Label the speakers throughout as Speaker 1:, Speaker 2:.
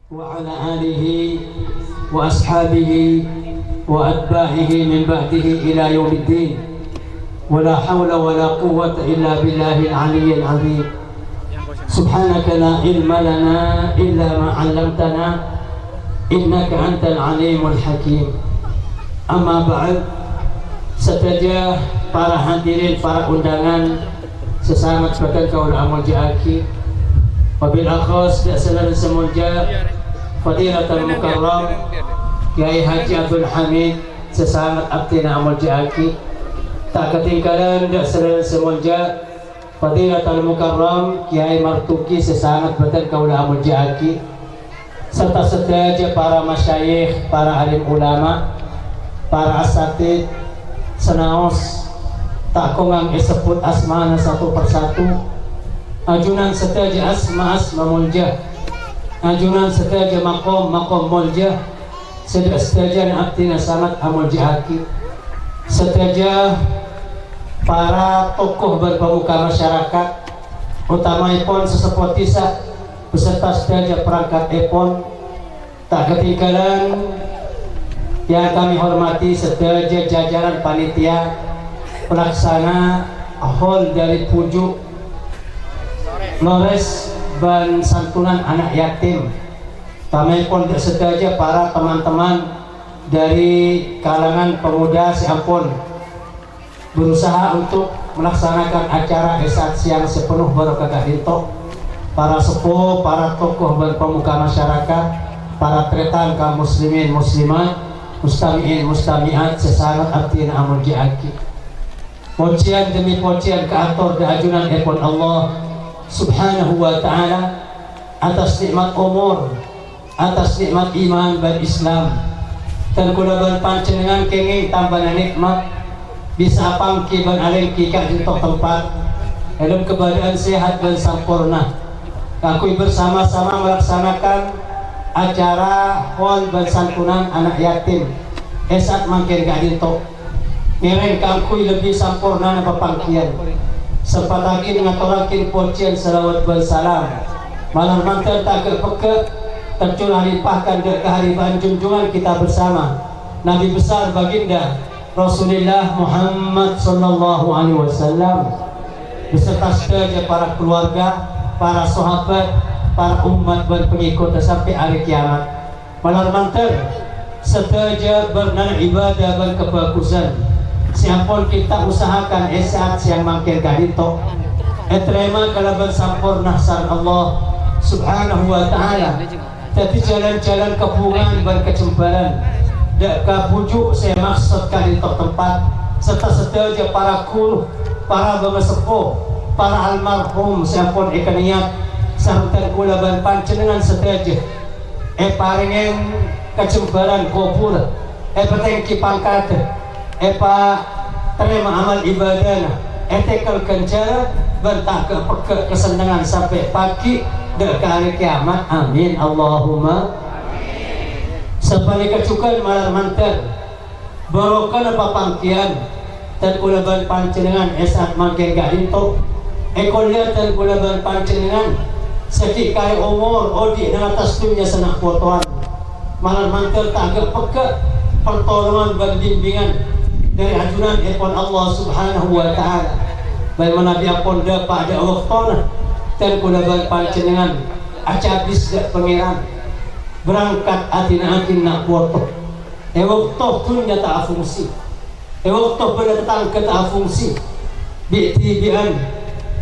Speaker 1: وعلى آله وأصحابه وأتباعه من بعده إلى يوم الدين ولا حول ولا قوة إلا بالله العلي العظيم. سبحانك لا علم لنا إلا ما علمتنا إنك أنت العليم الحكيم. أما بعد, setelah para hadirin, para undangan sesama sebagai kaum amal jaki, wabil akhos biasalan semunja Fadilatul Mukarram Kiai Haji Abdul Hamid sesama abdina amal jaki, tak ketinggalan biasalan semunja Fadilatul Mukarram Kiai Martuki sesama betul kaum amal jaki, serta sedaja para masyayikh, para alim ulama, para asatid senaos tak kongang disebut asmana satu persatu, ajunan setaja asma mulja, ajunan setaja makom mulja, setaja abdina samat amuljaaki, setaja para tokoh berpemuka masyarakat, utama ipon sesepot tisa beserta setaja perangkat ipon, tak ketinggalan yang kami hormati setaja jajaran panitia pelaksana hall dari Pujuk Lores dan santunan anak yatim. Kami pun setaja para teman-teman dari kalangan pemuda Siampun berusaha untuk melaksanakan acara esat siang sepenuh barokah dinto, para sepuh, para tokoh dan pemuka masyarakat, para tretan kaum muslimin muslimat, mustami'in mustami'at sesangat abdina amul ji'aki. Pujian demi pujian keatur dan ajunan epon Allah subhanahu wa ta'ala atas nikmat umur, atas nikmat iman dan Islam, dan kudaban pancenengan kenging tambahan nikmat bisa pangki dan alengki kak jentok tempat dalam keadaan sehat dan sempurna. Aku bersama-sama melaksanakan acara hol dan santunan anak yatim esat mangkin gak dinto ngereng kangkui lebih sempurna na papangkian sempat lagi ngaturakin pujian salawat dan salam malam mantan tak kepeke tercurah limpahkan ke keharibaan junjungan kita bersama Nabi besar baginda Rasulullah Muhammad sallallahu alaihi wasallam beserta sedaja para keluarga, para sahabat, para umat dan pengikut sampai hari kiamat. Malam mantar setaja bernana ibadah dan kebagusan. Siapun kita usahakan esat siang mangkir kadito. Etrema kalaban sampurna san Allah subhanahu wa ta'ala. Tapi jalan-jalan kepungan dan kecembaran dak kabujuk saya maksud kadito tempat serta setaja para guru, para bangsepuh, para almarhum siapun ikaniat sampai kulaban pancenengan setaja paringen kecembaran kubur petengki pangkat pa terima amal ibadah tekel kencara bentak ke kesenangan sampai pagi dek hari kiamat. Amin Allahumma amin. Sebalik kecukan malam mantar barokan apa pangkian dan kulaban pancenengan esat mangke gak dinto ekolnya dan kulaban pancenengan sedih kaya umur odi dan atas dunia senak fotoan malam mantel tak peke pertolongan dan bimbingan dari ajunan epon Allah subhanahu wa ta'ala bagaimana dia pun dapat ada waktu dan kudaban pancenengan acabis dak pengiran berangkat atin nak foto waktu dunia tak fungsi waktu berdatang ke tak fungsi bi'tibian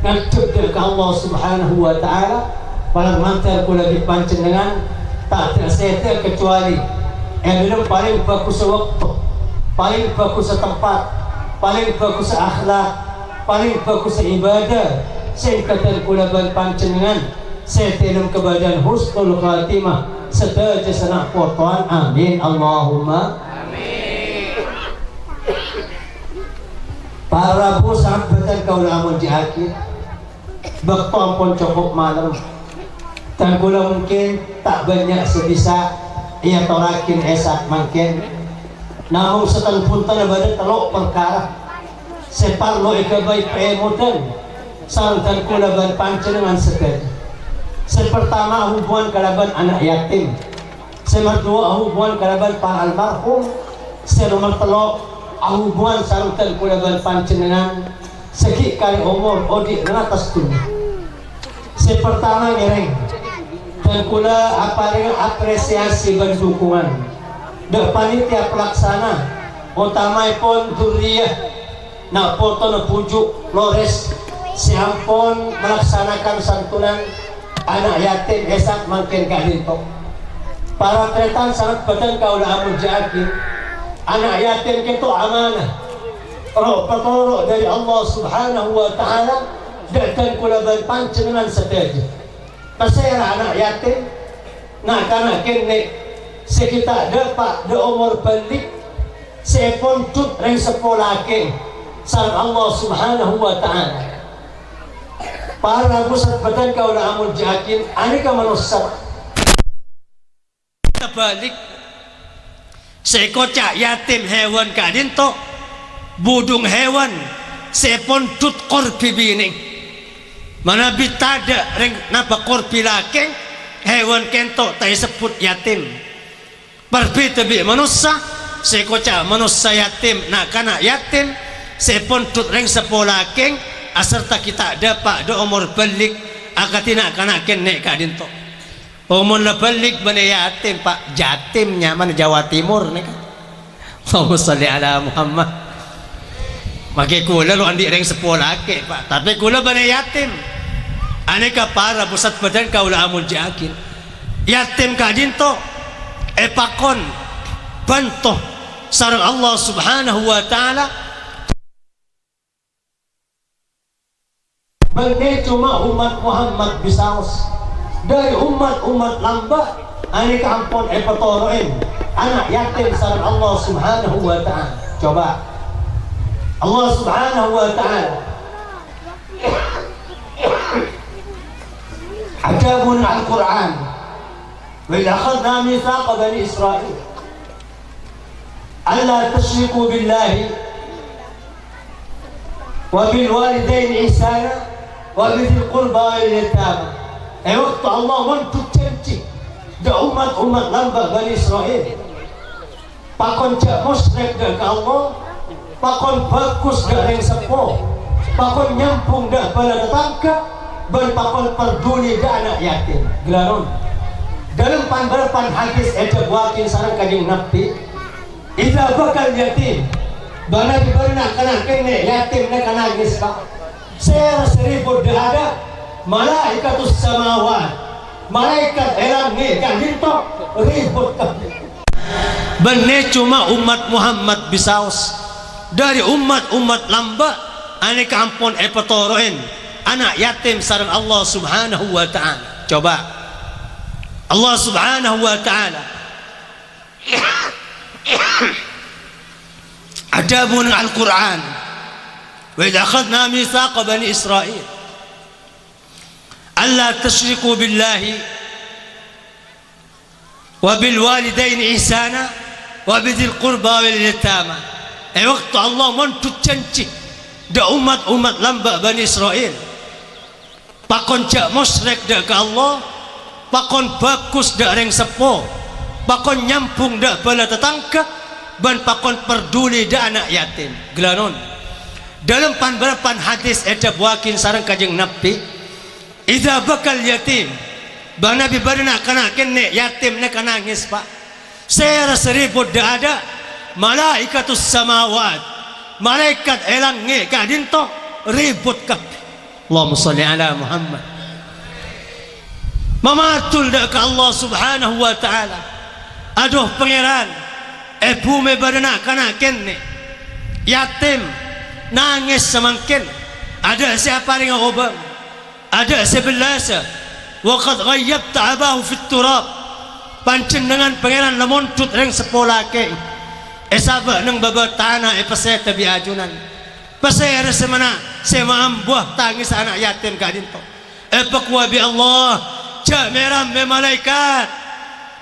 Speaker 1: ngadep ke Allah subhanahu wa ta'ala malam mantel kula dipancenengan tak tersedia kecuali belum paling bagus waktu, paling bagus tempat, paling bagus akhlak, paling bagus ibadah sehingga kula pancenengan setelum kebadan husnul khatimah sedaja senak fotoan. Amin Allahumma amin. Para bu sahabatan kaula amun jihaki bakto pun cukup malam dan kula mungkin tak banyak sebisa ia torakin esat mungkin namun setan punta na badan telok perkara separlo ikabay pemutan santan kula ban pancenengan sekali Pertama hubungan kalaban anak yatim, kedua hubungan kalaban para almarhum, nomor telu hubungan sarutan kalaban panjenengan segi kali umur odik atas dunia. Pertama ngereng dan kula apa dengan apresiasi dan dukungan dan panitia pelaksana utama pun duriyah nak foto nak pujuk Lores siampun melaksanakan santunan anak yatim esak makin kadinto. Para tretan sangat betul kau dah amujakin anak yatim itu amanah roh petoro dari Allah Subhanahu wa Ta'ala dan kula berpancengan seteja pasera anak yatim nak kana kene sekitar dapat de umur balik sepon tut reng sepolake sang Allah Subhanahu wa Ta'ala. Para pusat badan kau dah amun jakin aneka manusia balik sekocak yatim hewan kadinto budung hewan sepon tut korpi bining mana bitada reng napa korpi lakeng hewan kento tay sebut yatim berbeda bi manusia sekocak manusia yatim nak kana yatim sepon tut reng sepolakeng aserta kita dapat do umur balik akatina kana kene kadinto umur balik bane yatim pak jatimnya mana Jawa Timur nih kan. Allahumma sholli ala Muhammad. Maki kula lo andi reng sepolake pak tapi kula bane yatim aneka para pusat badan kaula amul jakin yatim kadinto epakon bantuh sareng Allah Subhanahu wa Ta'ala. Bagi cuma umat Muhammad bisaus dari umat-umat lamba ani kampon epatoroin anak yatim sareng Allah Subhanahu wa Ta'ala. Coba Allah Subhanahu wa Ta'ala ajabun al-Quran wa idh akhadna mithaqa bani Israil alla tusyriku billahi wa bil walidaini ihsana wa bidhil qurba wal yatama. Waktu Allah untuk janji da umat-umat lamba Bani Israel pakon jak musyrik dah ke Allah pakon bagus dah yang sepuh pakon nyampung dah bala tetangga dan pakon peduli dah anak yatim gelaron dalam panbarapan hadis ada buatin sarang kajing Nabi idza bakal yatim bana dibarna kana kene yatim na kana gisba seribu dah ada malaikatus samawat malaikat elangi kan dinto ribut benih cuma umat Muhammad bisaus dari umat-umat lamba aneka ampun epatoroin anak yatim sareng Allah Subhanahu wa Ta'ala. Coba Allah Subhanahu wa Ta'ala adabun al-Quran wa idh akhadna mithaqa bani Israil alla tusyriku billahi wa bil walidaini ihsana wa bidhil qurba wal yatama. Waktu Allah menuntut janji da umat-umat lamba Bani Israel pakon jak musyrik dak ke Allah pakon bagus dak reng sepo pakon nyampung dak bala tetangga ban pakon peduli dak anak yatim gelanon dalam panbarapan hadis ada buakin sareng kajeng Nabi idza bakal yatim bang Nabi barna kana kene yatim ne kana nangis pak saya seribu dak ada malaikatus samawat malaikat elang nge kadinto ribut kabeh. Allahumma sholli ala Muhammad. Mamatul dak ke Allah Subhanahu wa Ta'ala aduh pangeran bumi barna kana kene yatim nangis semangkin ada siapa yang ngobam ada sebelasa waqad ghayyabta abahu fit turab pancen dengan pangeran lamun tut reng sepolake esaba nang baba tanah paseta biajunan pasera semana sema ambuh tangis anak yatim kadinto pakwa bi Allah jameram be malaikat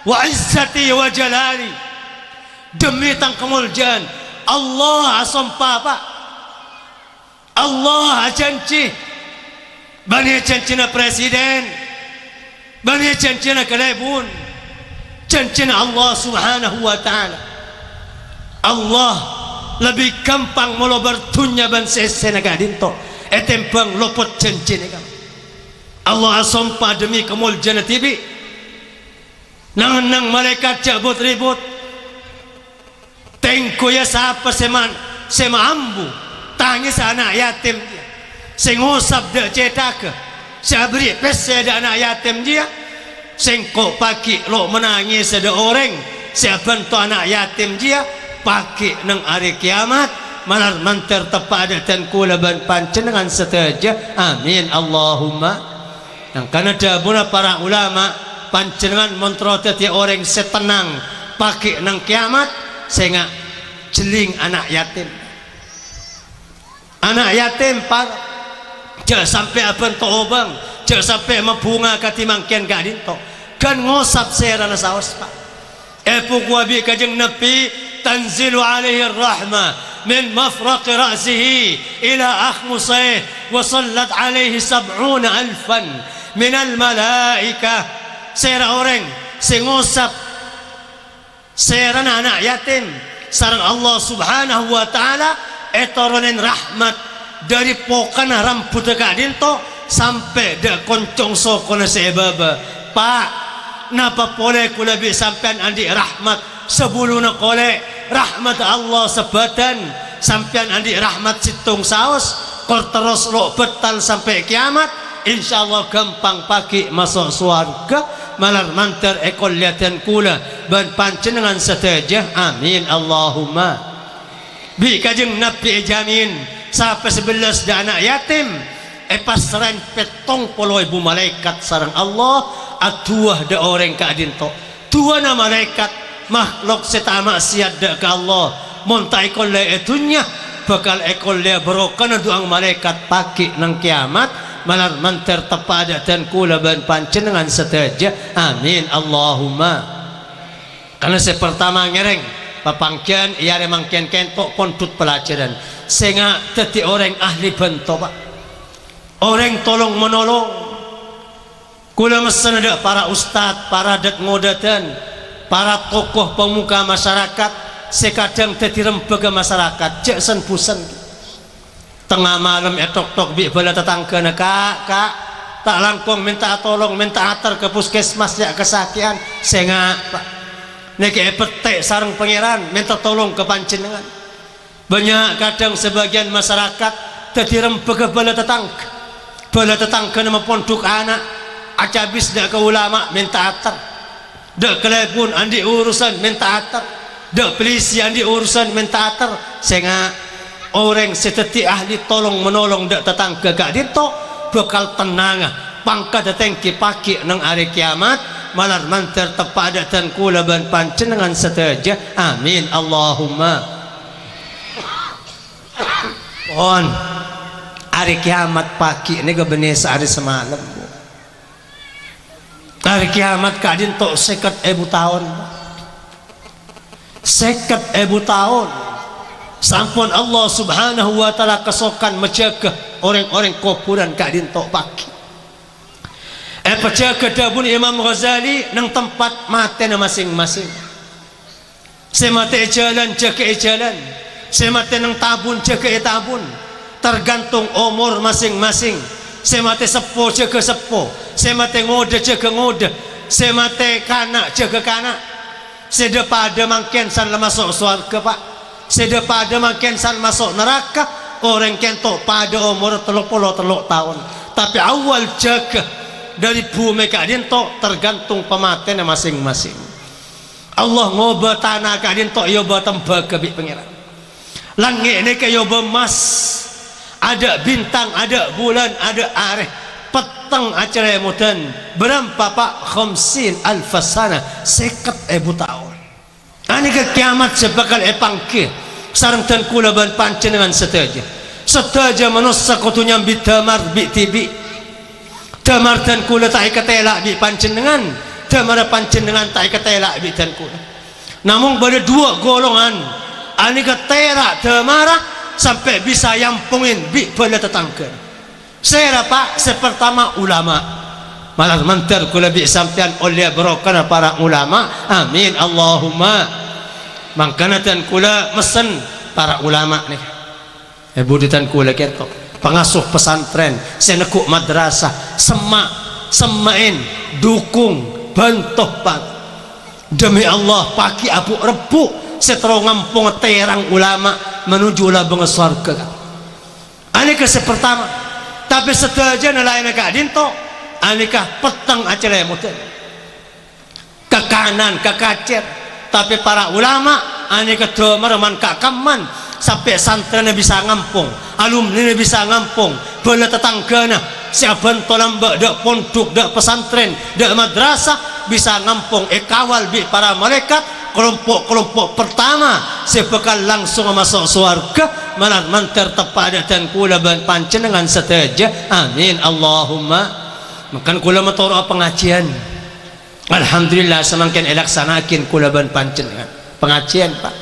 Speaker 1: wa izzati wa jalali demi tang kemuljan Allah asompa pak Allah janji bani janjina presiden
Speaker 2: bani cancina kelebun cancina Allah subhanahu wa ta'ala. Allah lebih gampang mula bertunya ban sesena kadinto etempang lopot cancina kam. Allah asompa demi kemul jana tibi nang malaikat cabut ribut tengko ya siapa sema ambu tangis anak yatim dia sengusap de cetak sabri pese ada anak yatim dia sengko pagi lo menangis ada orang siapa tu anak yatim dia pagi nang hari kiamat malar manter tepada dan kula ban pancen dengan setuju amin Allahumma. Yang karena dabuna para ulama pancenengan montroteti orang setenang pagi nang kiamat sehingga jeling anak yatim par jangan sampai apa to obang jangan sampai membunga katimangkian kadinto kan ngosap serana saos pak epu kuabi kajeng nabi tanzilu alaihi rahmah min mafraq ra'sihi ila akhmusih wa sallat alaihi 70,000 minal malaika sera orang sengusap serana anak yatim sarang Allah subhanahu wa ta'ala etoronen rahmat dari pokana rambut kadinto sampai de koncong sokona sebaba pak napa boleh kula bi sampean andi rahmat sebeluna kole rahmat Allah sebadan sampean andi rahmat situng saos kor terus lo betal sampai kiamat insyaallah gampang pagi masuk surga malar mantar ekol liatan kula ban pancenengan setuju amin Allahumma. Bi kajeng nabi jamin sampai 11 da anak yatim pasran petong polo ibu malaikat sarang Allah atuah da orang kadinto tua na malaikat makhluk setama siad da ka Allah monta ekol le etunya bakal ekol le berokana doang malaikat pagi nang kiamat malar manter tepada dan kula ban pancenengan setuju amin Allahumma. Karena saya pertama ngereng papangkian iya remangkian kentok pontut pelajaran sehingga teti orang ahli bentuk pak orang tolong menolong kula mesen ada para ustad para dat ngodatan para tokoh pemuka masyarakat sekadang teti rembaga masyarakat cek sen pusen tengah malam tok bi bala tetangga kak tak langkung minta tolong minta atar ke puskesmas ya kesakian sehingga pak neke petek sarang pangeran minta tolong ke panjenengan banyak kadang sebagian masyarakat tertirem ke bala tetangga nama pondok anak acabis dak ke ulama minta atar dak kelebun andi urusan minta atar dak polisi andi urusan minta atar sehingga orang seteti ahli tolong menolong dak tetangga gak dito bakal tenang pangkat datengki pagi nang hari kiamat malar manter tepada dan kula ban pancenengan setuju amin Allahumma. On hari kiamat pagi ini kebenih sehari semalam hari kiamat kadin tok 50.000 tahun 50.000 tahun sampun Allah subhanahu wa ta'ala kesokan menjaga orang-orang kuburan kadin tok pagi penjaga dabun Imam Ghazali nang tempat matena masing-masing semate jalan jaga jalan semate nang tabun jaga tabun tergantung umur masing-masing semate sepo jaga sepo semate ngode jaga ngode semate kanak jaga kanak sedepada mangken san masuk surga pak sedepada mangken san masuk neraka orang kentok pada umur 33 tahun tapi awal jaga dari bumi kadinto tergantung pematen masing-masing Allah ngoba tanah kadinto yoba tembaga bi pengiran langit ini kayak yoba emas ada bintang ada bulan ada areh petang acara mudan berapa pak 50.000 sana 50.000 tahun ini ke kiamat sebakal epangke sarang dan kula ban pancenengan setuju manusia kutunya bidamar bi tibi damar dan kula tak ketela bi pancenengan damar pancenengan tak ketela bi dan kula namun pada dua golongan ani ketera damar sampai bisa yampungin bi bala tetangga saya pak sepertama ulama malah mantar kula bi sampean oleh barokah para ulama, amin Allahumma. Mangkanatan kula mesen para ulama nih buditan kula ketok pengasuh pesantren senekuk madrasah semain dukung bantuh pak demi Allah pagi abu rebu setero ngampung terang ulama menuju labang surga. Ini kesep pertama. Tapi setelah nelayan kak dinto anikah petang acara mutin ke kanan ke kacer. Tapi para ulama anikah domerman kak kaman sampai santren bisa ngampung, alumni bisa ngampung, bola tetanggana siapan tolamba dak pondok dak pesantren dak madrasah bisa ngampung kawal bi para malaikat kelompok-kelompok pertama sebekal langsung masuk surga malah mantar tepada dan kula ban panjenengan seteja, amin Allahumma. Makan kula matoro pengajian, alhamdulillah semakin elaksanakin kula ban panjenengan pengajian pak,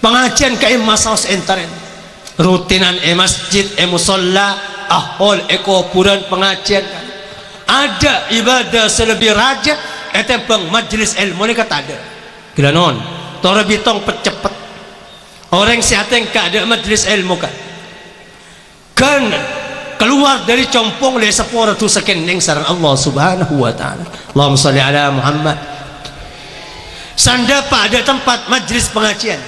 Speaker 2: pengajian ke masaus entaren rutinan masjid musolla ahol kuburan pengajian kan. Ada ibadah selebih raja etempeng majelis ilmu ni kata ada gila non tora bitong pecepet orang sihateng ka ada majelis ilmu kan keluar dari compong le sepora tu sekeneng sarang Allah subhanahu wa ta'ala. Allahumma salli ala Muhammad. Sanda pada tempat majelis pengajian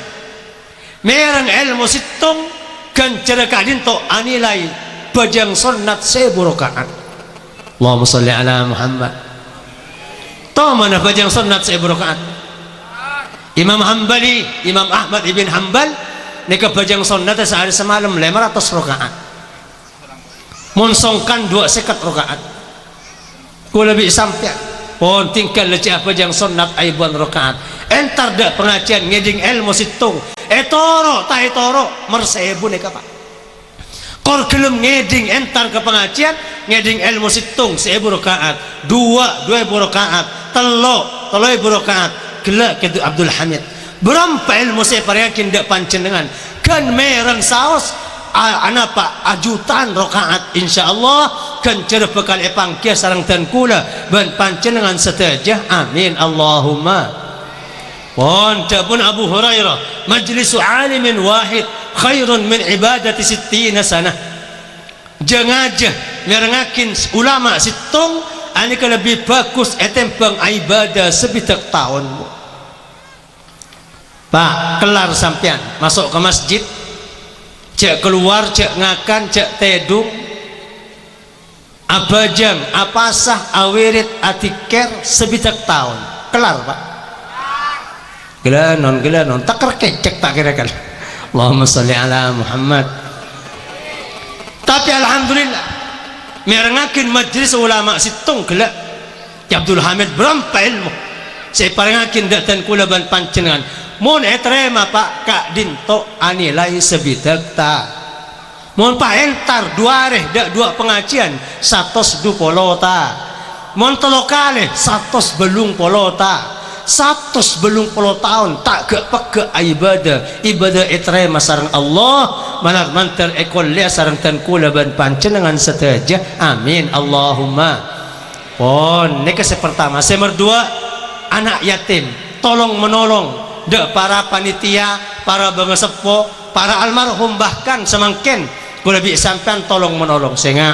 Speaker 2: merang ilmu sitong kan cara kadin to anilai bajang sunnat 1000 rakaat. Allahumma salli ala Muhammad. Tahu mana bajang sunnat 1000 rakaat? Imam Hambali, Imam Ahmad ibn Hanbal nika bajang sunnat sehari semalam 500 rakaat. Monsongkan 20 rakaat. Ku lebih sampai pon tingkal lecah bajang sunnat aibuan rakaat. Entar dak pengajian ngeding ilmu situng. Toro mersebu nika pak. Kor kelum ngeding entar ke pengajian ngeding ilmu situng 1000 rakaat, 2 rakaat, 3 rakaat. Gelak ke Abdul Hamid berapa ilmu saya pariakin dak panjenengan kan merang saos anapa ajutan rakaat insyaallah kan cara bekal epangkia sarang dan kula ban panjenengan setajah, amin Allahumma. Pun Abu Hurairah majlisu alimin wahid khairun min ibadati 60 sanah. Jengajah merengakin ulama situng anika lebih bagus etempeng ibadah sebitak tahunmu. Pak kelar sampean masuk ke masjid cek keluar cek ngakan cek tedung abajang apasah awirit atiker sebitak tahun kelar pak gila non takar kecek tak kira kan. Allahumma salli ala Muhammad. Tapi alhamdulillah merengakin majlis ulama situng gelak Abdul Hamid berapa ilmu saya parengakin datan kula ban panjenengan mun etrema pak kak dinto anilai sebidak ta mun pak entar dua pengajian 120 ta mun telokale 100 belung polota 100 belung puluh tahun tak peke ibadah etrema sarang Allah manar mantar ekolia sarang tan kula ban panjenengan seteja, amin Allahumma. Pon nika pertama nomor 2 anak yatim tolong menolong dek para panitia para bangesepo para almarhum bahkan semangken kula bi sampean tolong menolong sehingga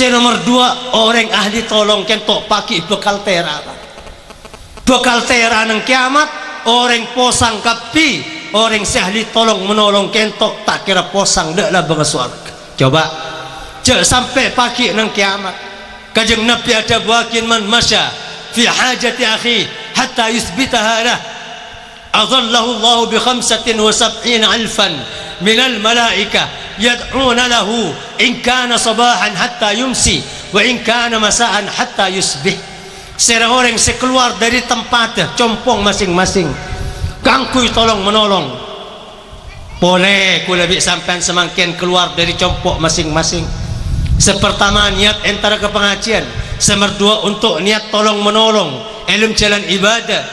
Speaker 2: nomor 2 orang ahli tolong kentok paki bekal tera nang kiamat orang posang kapi orang sehli tolong menolong kentok tak kira posang dek lah bangsa surga. Coba cek sampai pagi nang kiamat kajeng Nabi ada buakin man masya fi hajati akhi hatta yusbitaha lah adallahu Allah bi 75,000 min al malaika yad'una lahu in kana sabahan hatta yumsi wa in kana masaan hatta yusbih. Serang orang sekeluar dari tempat compong masing-masing kangkui tolong menolong boleh ku lebih sampai semakin keluar dari compok masing-masing. Sepertama niat antara ke pengajian, nomor 2 untuk niat tolong menolong ilmu jalan ibadah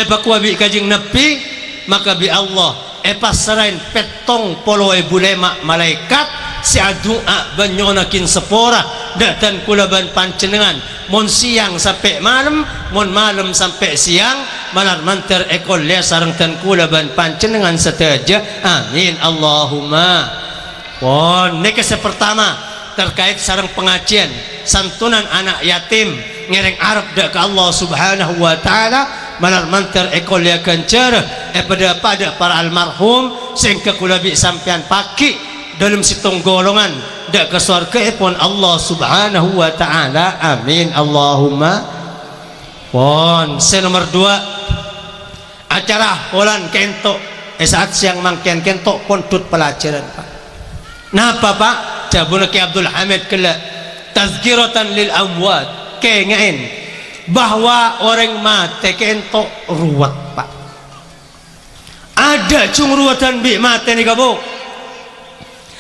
Speaker 2: bakwa bi kajing Nabi maka bi Allah pasarain petong polo bulema malaikat si adua banyonakin sepora dan kulaban panjenengan mon siang sampai malam, mon malam sampai siang, malar manter ekol ya sareng dan kulaban panjenengan sedaja. Amin Allahumma. Niki pertama terkait sareng pengajian santunan anak yatim ngereng arep dak ke Allah Subhanahu wa taala, malar manter ekol ya kencer pada para almarhum sing kulabi sampean paki dalam situng golongan dak ke surga pun Allah Subhanahu wa taala. Amin Allahumma. Nomor 2 acara bulan kentok saat siang mangken kentok pun tut pelajaran Pak. Napa Pak? Jabun Ki Abdul Hamid kala tazkiratan lil amwat kengain bahwa orang mati kentok ruwet Pak. Ada cung ruwetan bi mati ni kabuk.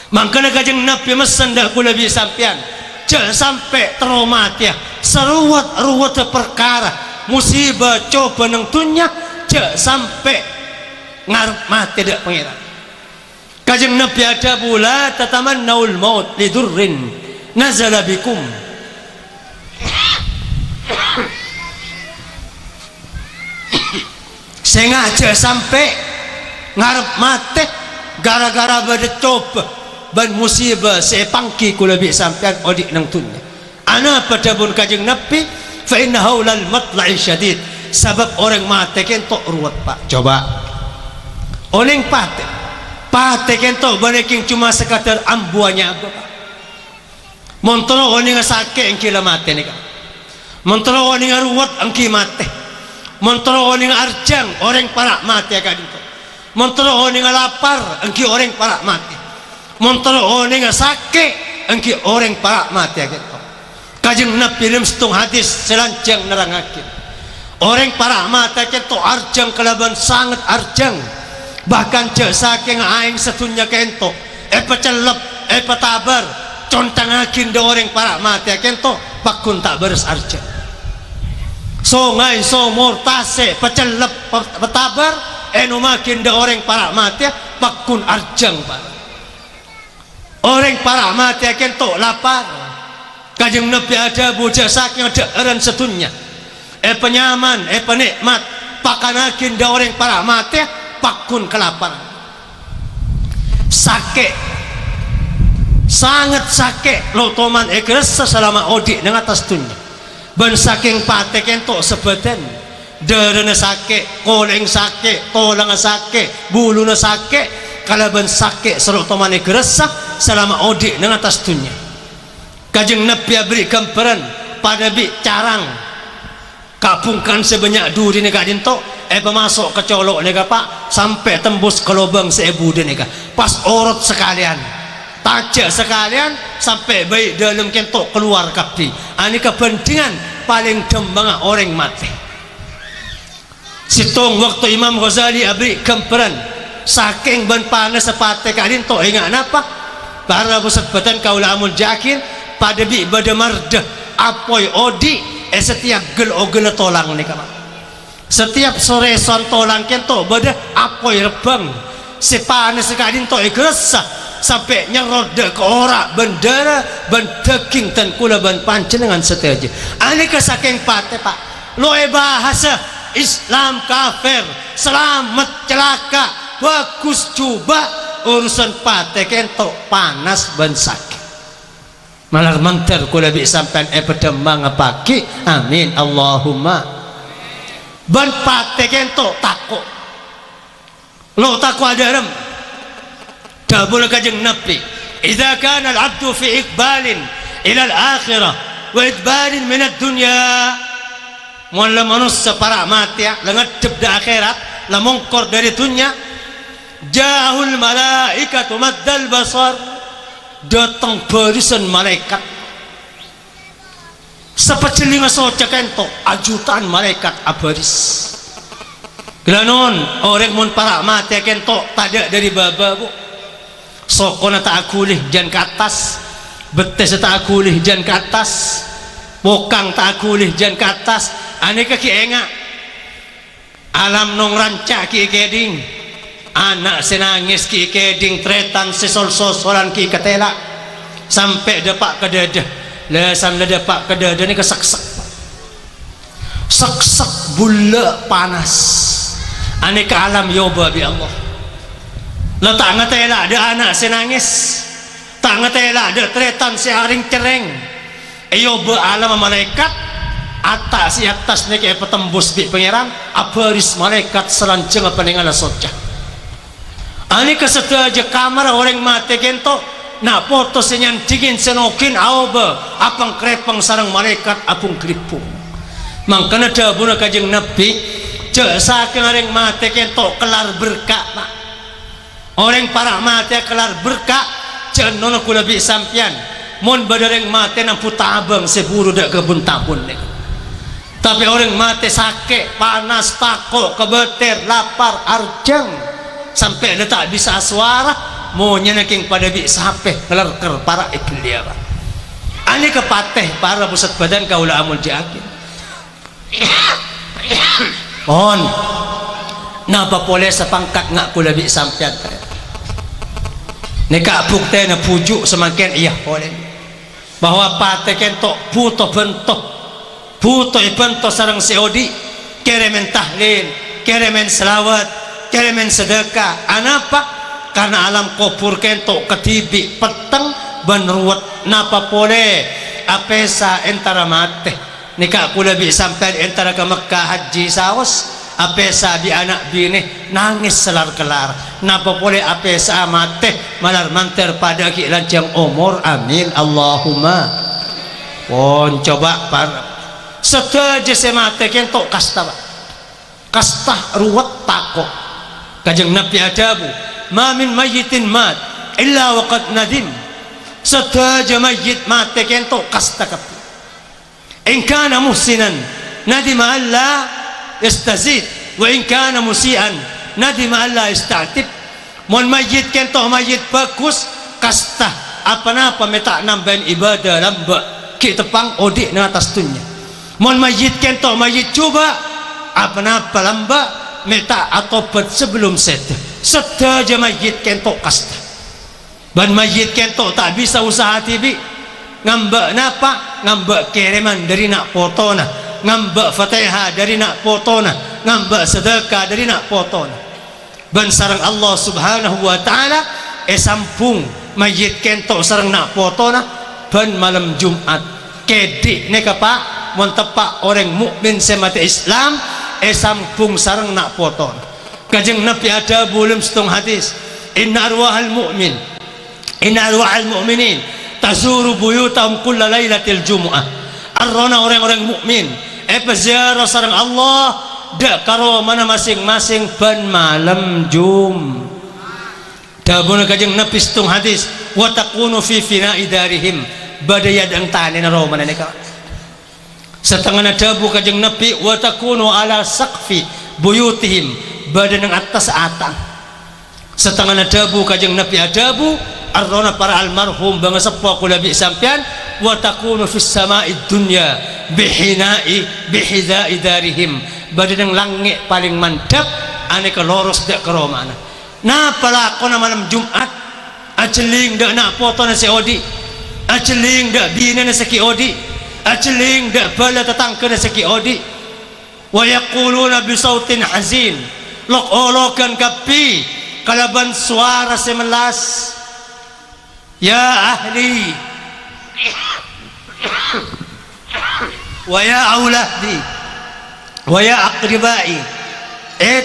Speaker 2: Mangkana kajeng Nabi mesen dak kula bi sampean jangan sampai traumat ya seruat perkara musibah coba nang dunya jangan sampai ngarep mati dak pangeran. Kajeng Nabi ada pula tatamannaul maut lidurrin nazala bikum. Sengaja sampai ngarep mati gara-gara bade coba ban musibah sepangki kula bi sampean odik nang dunya. Ana pada pun kajeng Nabi fa inna haulal matla'i syadid, sebab orang mati kentok ruwet Pak. Coba oning pate kentok baneking cuma sekadar ambuanya apa Pak. Montoro oning sakit engki la mati nika. Montoro oning ruwet engki mati. Montoro oning arjang orang parak mati kadito. Montoro oning lapar engki orang parak mati. Montoro oning sakit engki orang parak mati gitu. Kajeng Nabi dalam setung hadis selanjang nerangakin orang parak mati gitu arjang kelaban sangat arjang, bahkan cek saking aing setunya kento pecelep petabar contangakin de orang parak mati kento pakun tak beres arjang songai somor tase pecelep petabar makin de orang parak mati pakun arjang Pak. Orang para mati kentok lapar. Kajeng Nabi ada bujang saking ada eran setunya penyaman penikmat pakanakin da orang para mati pakun kelaparan sakit sangat sakit lotoman egresa selama odik nang atas dunia ban saking pate kentok sebadan derene sakit koleng sakit tolang sakit buluna sakit kalaban sakit serotoman egresa selama odik nang atas dunia. Kajeng Nabi beri gambaran pada bi carang kapungkan sebanyak duri nega dinto masuk ke colok nega Pak sampai tembus ke lubang seebu nega pas orot sekalian tajak sekalian sampai baik dalam kentok keluar kapi. Ini kepentingan paling dembang orang mati. Situng waktu Imam Ghazali beri gambaran saking ban panas sepate kadin to ingat napa para bersebatan kaula amul jakin pada bi bada mardah apoy odi setiap gel ogel tolang ni Pak. Setiap sore son tolang kento bada apoy rebang sepanas kadin to igresa sampai nyerod ke ora bendera ban daging dan kula ban panjenengan seteja. Ani saking pate Pak loe bahasa Islam kafir selamat celaka bagus coba urusan pate kento panas ban sakit malar manter kula bi sampean pedemang pagi. Amin Allahumma. Ban pate kento takut lo takut adarem dabul kajeng Nabi idza kana al-'abdu fi iqbalin ila al-akhirah wa idbalin min ad-dunya mualla manusia para mati lengadep di akhirat lamongkor dari dunia jahul malaikatu maddal basar datang barisan malaikat sepecelinga soca kento ajutan malaikat abaris gelanon orang mun para mati kento tada dari baba bu sokona tak akulih jan ke atas betes tak akulih jan ke atas bokang tak akulih jan ke atas aneka ki enga alam nong ranca ki keding anak senangis ki keding tretan sesol sosolan ki ketela sampai depak ke dadah lesan lada pak kada ni kesak-sak sak-sak bula panas ane ke alam yoba bi Allah la tak ngatela ada anak senangis tak ngatela ada tretan si haring cereng yoba alam malaikat atas si atas ni kayak petembus bi pangeran abaris malaikat selanceng apa dengan sojah ane kesetua aja kamar orang mati kento nak foto senyan tingin senokin aoba apang krepang sarang malaikat apung kripung mangkana dabuna kajeng nabi saking orang mati kento kelar berkah pak orang para mati kelar berkah nono kula bi sampian mon badareng mati nampu tabang seburu dak kebun tabun nek tapi orang mati sakit panas takut kebeter lapar arjang sampai dia tak bisa suara maunya naking pada bi sampai ngelerker para iklia pak ane kepateh para pusat badan kaula amul jakin mohon napa boleh sepangkat ngak kula bi sampian neka bukti na pujuk semakin iya boleh bahwa pateh kentok buto bentok sarang seodi keremen tahlil keremen selawat keremen sedekah anapa karena alam kubur kentok ketibi peteng benruat napa pole apesa entara mate nikah kula bi sampai entara ke Mekah haji saus apesa bi anak bini nangis selar kelar napa pole apesa mate malar manter pada ki lancang umur amin Allahumma pon coba para setuju semate kentok kasta ruwet takok kajeng nabi adabu ma min mayyitin mat illa waqad nadim setuju mayyit mate kentok kasta kapi in kana muhsinan nadima alla yastazid wa in kana musian nadima alla yastatib mon mayyit kentok mayyit bagus kasta apa-apa meta nambahin ibadah lamba ki tepang odik na atas dunya mon mayyit kentok mayyit coba apa-apa lamba meta atau sebelum setuju mayyit kentok kasta ban mayyit kentok tak bisa usaha tibi ngambak napa ngambak kiriman dari nak potona ngambak fatihah dari nak potona ngambak sedekah dari nak potona ban sarang Allah subhanahu wa ta'ala sampung mayyit kentok sarang nak potona ban malam Jumat kedik neka pak mon tepak orang mukmin semata Islam sampung sarang nak potona kajeng nabi ada belum setong hadis inna arwahal mu'minin tazuru buyutahum kulla lailatil jumu'ah arrona orang-orang mukmin ziarah sareng Allah dak karo mana masing-masing ban malam Jum dabuna kajeng nabi setong hadis wa takunu fi fina'i darihim badaya dang tane naro mana neka setengah dabu kajeng nabi wa takunu ala saqfi buyutihim badan yang atas atang setengah dabu kajeng nabi adabu arrona para almarhum bangga sepo kula bi sampean wa takunu fis sama'id dunya bihidai darihim badan yang langit paling mantap aneka loros dak keromana napa lakona malam Jumat aceling dak nak foto na seodi aceling dak bina na seki odi aceling dak bala tetangka na seki odi wa yaquluna bi sautin hazin lok-olokan kapi kalaban suara semelas ya ahli wa ya auladi wa ya aqribai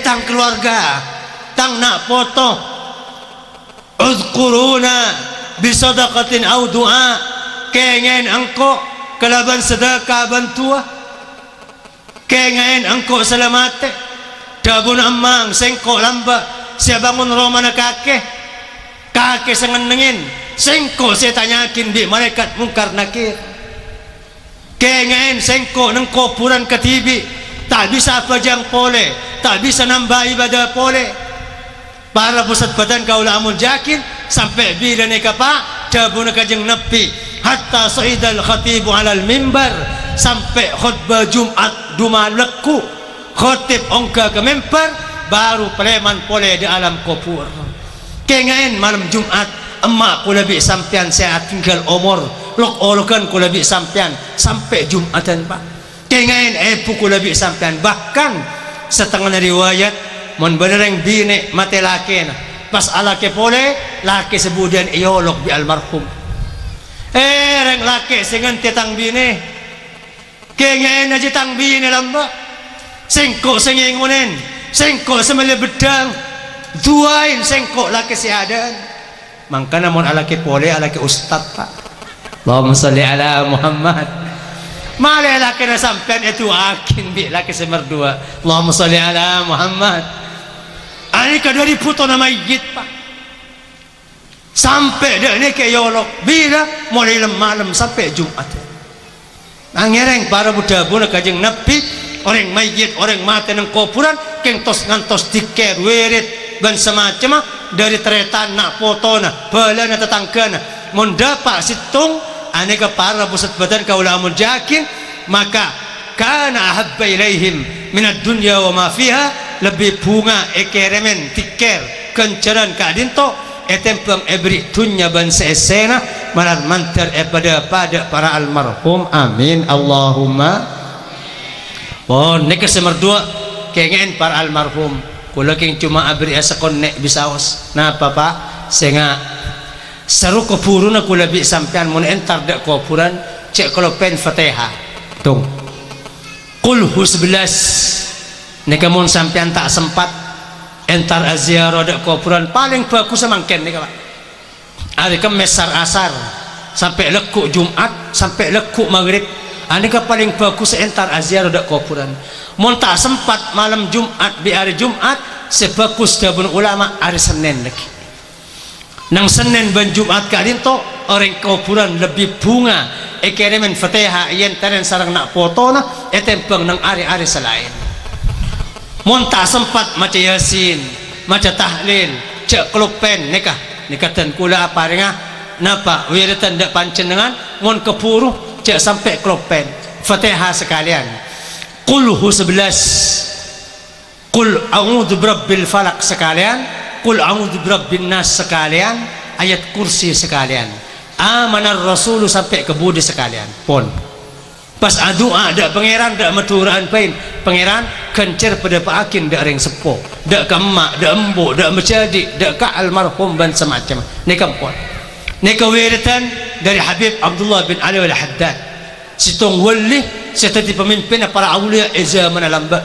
Speaker 2: tang keluarga tang nak foto uzkuruna bisadaqatin au du'a kengen angko kalaban sedekah bantua kengen angko salamate dabun amang sengko lamba siya bangun romana kakek sengenengin sengko saya tanyakin di malaikat mungkar nakir kengen sengko neng kuburan ketibi tak bisa pajang pole tak bisa nambah ibadah pole para pusat badan kaula amun jakin sampai bila neka pak dabuna kajeng nabi hatta sa'idal khatibu alal mimbar sampai khutbah Jumat dumaleku khotib ongka ke mimbar baru preman pole di alam kubur kengen malam Jumat emak kula bi sampean saya tinggal umur lok olokan kula bi sampean sampai Jumatan Pak kengain epu kula bi sampean bahkan setengah riwayat mon benereng bine mate laki na pas alake pole laki sebudian iolok bi almarhum reng laki sengen tetang bine kengain aja tang bine lamba sengkok sengengunen sengkok semele bedang duain sengkok laki seadan mangkana mon alake pole alake ustad Pak Allahumma salli ala Muhammad malay laki na sampean itu akin bi laki semerdua Allahumma salli ala Muhammad ani kadari puto na mayit Pak sampai dah ni ke yolok bila mulai malam sampai Jumat angereng para budak buna kajeng Nabi orang mayit orang mati nang kuburan kentos ngantos diker wirid dan semacam dari teretan nak foto na bala na tetangga na mun dapat situng aneka para pusat badan kaulamun jakin maka kana ahabba ilaihim minad dunya wa ma fiha lebih bunga ekeremen tiker kencaran kadinto etempeng ebri dunya ban seesena malar mantar pada para almarhum amin Allahumma neka semerdua kengen para almarhum kula king cuma abri asakon nek bisaos napa Pak senga seru kuburu na kula bi sampean mun entar dak kuburan cek kalau pen Fatihah tung qul hu 11 nek mun sampean tak sempat entar aziarah dak kuburan paling bagus semangken nek Pak ari ke mesar asar sampai lekuk Jumat sampai lekuk maghrib aneka paling bagus entar aziarah dak kuburan mun tak sempat malam Jumat di hari Jumat sebagus dabun ulama hari Senin lagi nang Senin ban Jumat kadinto orang kuburan lebih bunga ekeremen Fatihah yen teren sarang nak foto na etempeng nang ari-ari selain mun tak sempat maca Yasin maca tahlil cek kelupen nikah ten kula apa renga napa wiritan dak pancenengan mun kepuru cek sampai kelupen Fatihah sekalian qul hu 11 qul a'udzu birabbil falaq sekalian qul a'udzu birabbin nas sekalian ayat kursi sekalian amanar rasul sampai ke budi sekalian pun pas doa dak pangeran dak maturaan pain pangeran kencer pada paakin dak reng sepo dak ka emak dak embo dak menjadi dak ka almarhum ban semacam nika pun nika wiritan dari Habib Abdullah bin Ali al Haddad situng wali seperti pemimpin para aulia zaman lamba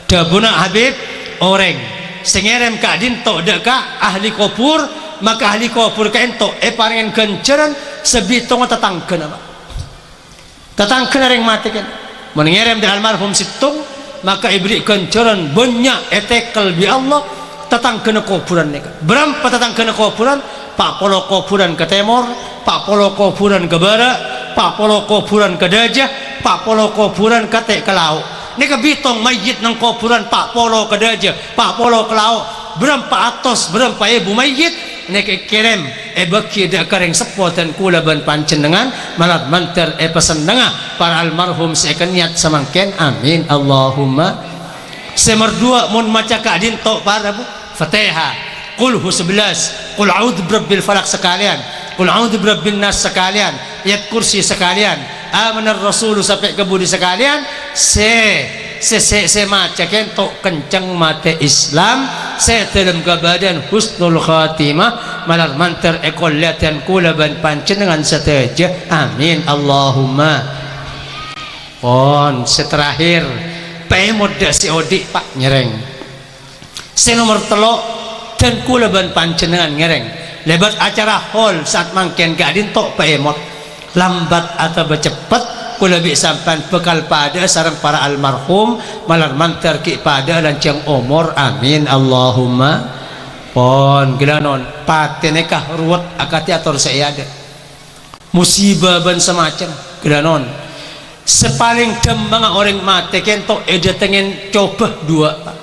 Speaker 2: dabuna Habib orang sengerem ka dinto deka ahli kubur maka ahli kubur ka ento paringen kenceran sebitong tetangkeun apa tetangkeun ring mati kan mengerem di almarhum situng maka ibri kenceran banyak etekel bi Allah tetangkeun kuburan nika berapa tetangkeun kuburan pak polo kuburan ke timur pak polo kuburan ke barat pak polo kuburan ke dajah pak polo kuburan ke te ke laut nika bitong mayit nang kuburan pak polo ke daja pak polo ke laut berapa atos berapa ibu mayit nika kirim beki dak kareng sepotan kula ban pancenengan malat manter pesan dengah para almarhum seakan niat samangken amin Allahumma semerdua mun maca kadin tok para bu Fatihah qul hu 11 qul a'udzu birabbil falaq sekalian qul a'udzu birabbin nas sekalian ayat kursi sekalian amanar rasul sampai ke budi sekalian se maca kentok kencang mate Islam se dalam kebadan husnul khatimah malar mantar ekol latihan kula ban pancenengan sateja amin Allahumma pon seterakhir pemod si odik Pak nyereng se nomor telok dan kula ban pancenengan nyereng lebat acara hall saat mangken gadin tok pemod lambat atau cepat kula bi sampan bekal pada sareng para almarhum malar mantar ki pada lancang umur amin Allahumma pon gelanon patenekah ruwet akati atur saya ada musibah ban semacam gelanon sepaling dembang orang mati kentok tengen coba dua Pak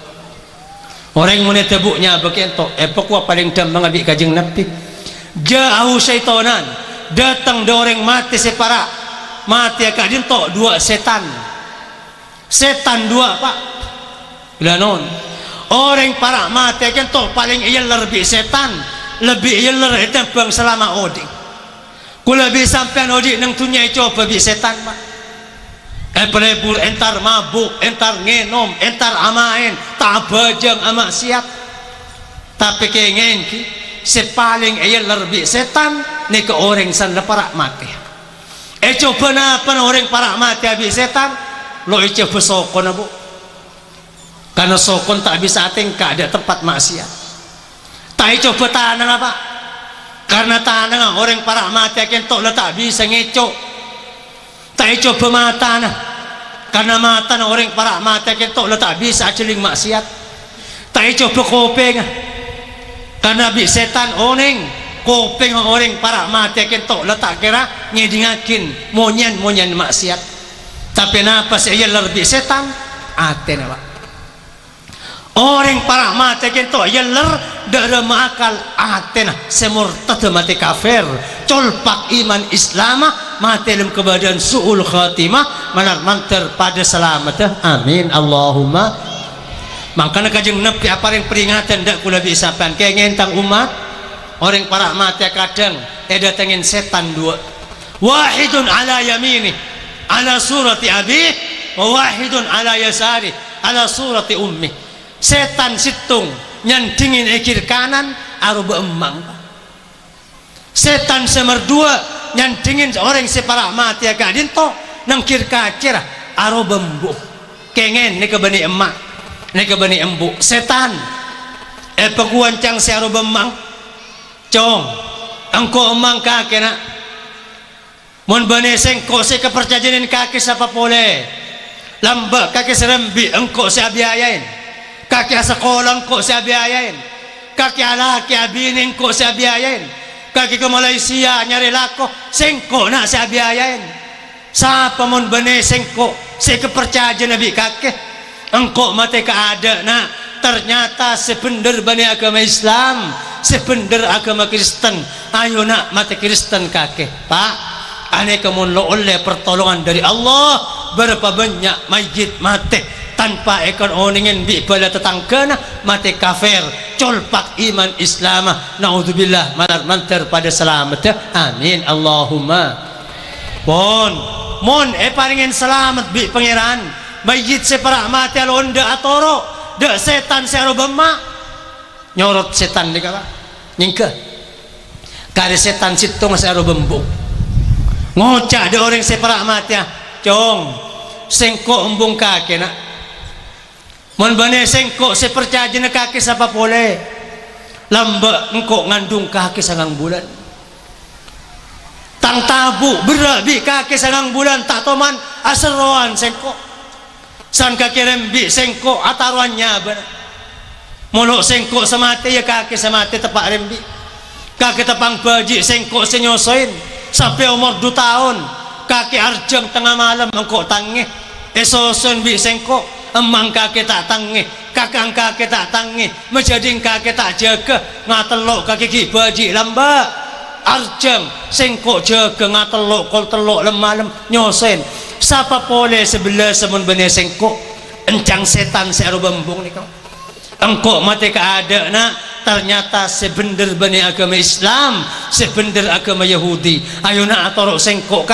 Speaker 2: orang mune tebuknya bekentok pokok paling dembang abi kajeng Nabi jauh syaitanan datang do orang mati separa mati akak dinto dua setan dua Pak lanon orang para mati akan to paling iya lebih setan lebih iya lebih tembang selama oding kula bi sampean odi nang tunyai coba bi setan pak pelebur entar mabuk entar ngenom entar amain tak bajang ama siap tapi kengen ki sepaling ayat lerbi setan ni ke orang san para mati coba na pan orang para mati abi setan lo coba sokon na bu karena sokon tak bisa tingkah ada tempat maksiat tak coba tanang apa karena tanang orang para mati akan tok tak bisa ngecok tak coba mata nah karena mata na orang para mati akan tok tak bisa celing maksiat tak coba kopeng karena bi setan oneng kopeng orang para mati akan tok tak kira ngedingakin monyan maksiat tapi napa saya lebih setan aten apa orang para mati akan tok yeler dara makal atena semurtad mati kafir colpak iman Islamah mati dalam keadaan su'ul khatimah manar manter pada selamat amin Allahumma makanya kajeng nepi apa yang peringatan dak kula bisa pan kengen tang umat orang para mati kadang datengin setan dua wahidun ala yamini ala surati abi wa wahidun ala yasari ala surati ummi setan situng nyandingin ekir kanan aruba emang setan semerdua nyandingin orang separa mati kadin to nangkir kacir aruba embu kengen ni kebani emak ni kebani embu setan peguancang si aruba emang cong engkau emang kaki nak mon bani sengko si kepercayaan kaki siapa boleh lambak kaki serembi engkau si abiayain kaki sekolah kok saya biayain kaki alaki abinin kok saya biayain kaki ke Malaysia nyari lako sengko nak saya biayain siapa mon bene sengko saya kepercayaan nabi kaki engkau mati keada nak ternyata sebenar bani agama Islam sebenar agama Kristen ayo nak mati Kristen kaki pak ane kemun lo oleh pertolongan dari Allah berapa banyak mayit mati tanpa ekor oningin bi bala tetanggana mati kafir colpak iman Islamah naudzubillah malar manter pada selamat amin Allahumma mon paringin selamat bi pangeran mayit separa mati alonda atoro de setan serobema nyorot setan di kala nyingke kare setan situng serobembu ngocak de orang separa mati cong sengko embung kake nak mon bane sengko sepercaya jena kaki siapa boleh lamba engkau ngandung kaki sangang bulan tang tabu berabi kaki sangang bulan tak toman aseroan sengko san kaki rembi sengko ataruannya ber mono sengko semati ya kaki semati tepak rembi kaki tepang baji sengko senyosoin sampai umur 2 tahun kaki arjang tengah malam engkau tangih esoson bi sengko emang kaki tak tangi kakang kaki tak tangi menjadi kaki tak jaga ngatelok kaki baji lamba arjang sengkok jaga ngatelok kol telok lemalem nyosen siapa boleh sebelah semun benih sengkok encang setan seru bembung nih kau engkau mati keada nak ternyata sebenar benih agama Islam sebenar agama Yahudi ayo nak atorok sengkok